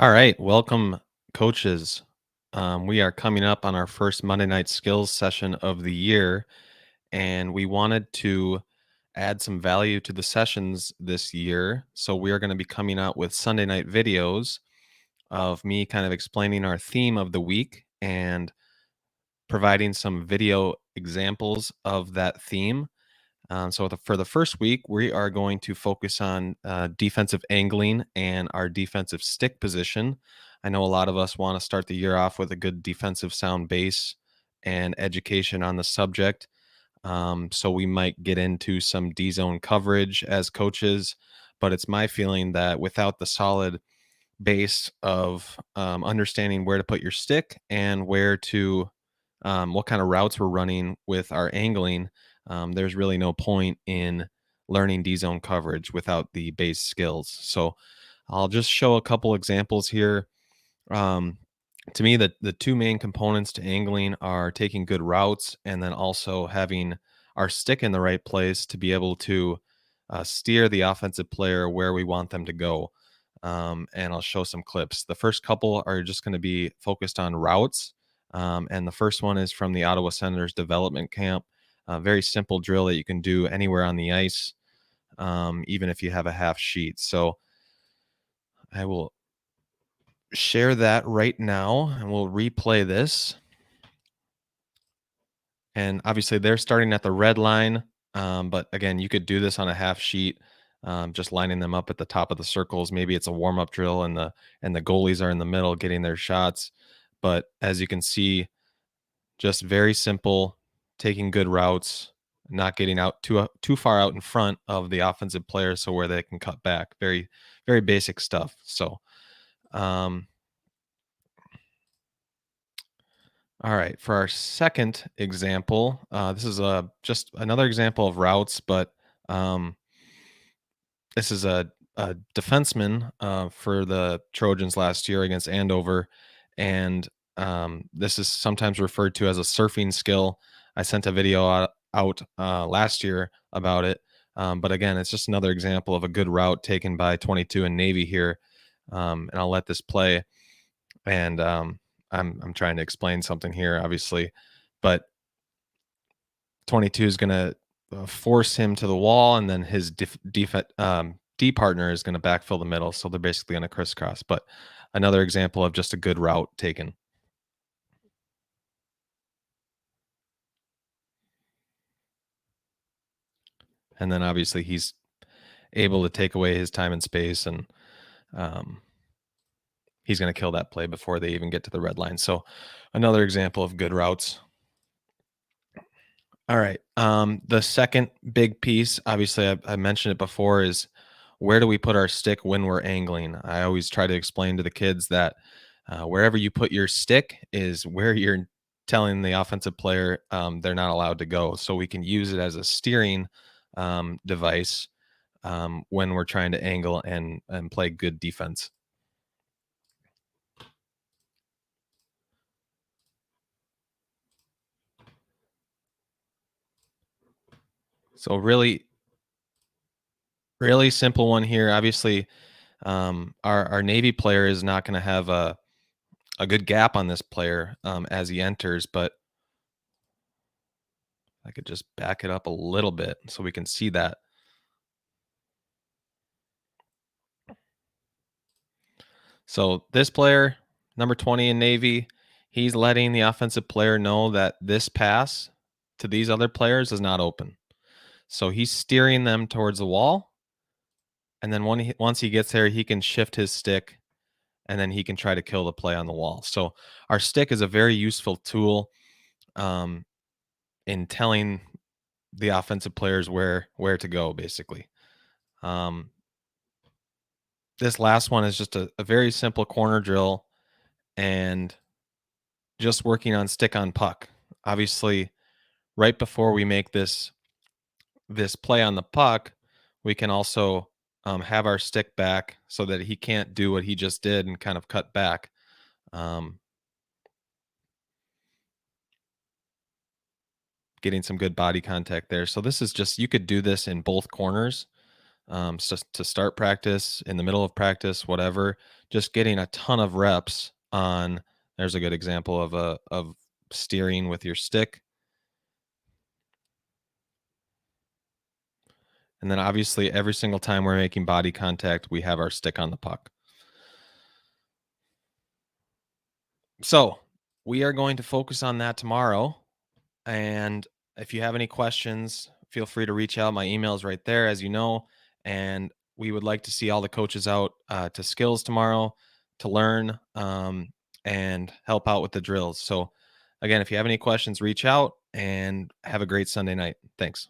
All right, welcome, coaches. We are coming up on our first Monday night skills session of the year, and we wanted to add some value to the sessions this year. So, we are going to be coming out with Sunday night videos of me kind of explaining our theme of the week and providing some video examples of that theme. For the first week, we are going to focus on defensive angling and our defensive stick position. I know a lot of us want to start the year off with a good defensive sound base and education on the subject. So we might get into some D zone coverage as coaches, but it's my feeling that without the solid base of understanding where to put your stick and what kind of routes we're running with our angling, there's really no point in learning D zone coverage without the base skills. So I'll just show a couple examples here. Um, to me, the two main components to angling are taking good routes and then also having our stick in the right place to be able to steer the offensive player where we want them to go. And I'll show some clips. The first couple are just going to be focused on routes. And the first one is from the Ottawa Senators development camp. A very simple drill that you can do anywhere on the ice, even if you have a half sheet. So I will share that right now and we'll replay this. And obviously they're starting at the red line. But again, you could do this on a half sheet, just lining them up at the top of the circles. Maybe it's a warm-up drill and the goalies are in the middle getting their shots. But as you can see, just very simple, taking good routes, not getting out too far out in front of the offensive player so where they can cut back. Very, very basic stuff. So um, all right, for our second example, this is just another example of routes, but um, this is a defenseman for the Trojans last year against Andover, and this is sometimes referred to as a surfing skill. I sent a video out last year about it, but again, it's just another example of a good route taken by 22 and Navy here, and I'll let this play. And I'm trying to explain something here, obviously, but 22 is going to force him to the wall, and then his D partner is going to backfill the middle. So they're basically going to crisscross. But another example of just a good route taken. And then obviously he's able to take away his time and space, and um, he's going to kill that play before they even get to the red line. So another example of good routes. All right. The second big piece, obviously, I mentioned it before, is where do we put our stick when we're angling? I always try to explain to the kids that wherever you put your stick is where you're telling the offensive player they're not allowed to go. So we can use it as a steering device when we're trying to angle and play good defense. So really simple one here. Obviously, our Navy player is not going to have a good gap on this player as he enters, but I could just back it up a little bit so we can see that. So this player, number 20 in Navy, he's letting the offensive player know that this pass to these other players is not open. So he's steering them towards the wall, and then once he gets there, he can shift his stick, and then he can try to kill the play on the wall. So our stick is a very useful tool um, in telling the offensive players where to go, basically. Um, this last one is just a very simple corner drill and just working on stick on puck. Obviously, right before we make this play on the puck, we can also have our stick back so that he can't do what he just did and kind of cut back. Um, Getting some good body contact there. So this is just you could do this in both corners. to start practice, in the middle of practice, whatever. Just getting a ton of reps on. There's a good example of steering with your stick. And then obviously every single time we're making body contact, we have our stick on the puck. So we are going to focus on that tomorrow. And if you have any questions, feel free to reach out. My email is right there, as you know. And we would like to see all the coaches out to skills tomorrow to learn and help out with the drills. So, again, if you have any questions, reach out and have a great Sunday night. Thanks.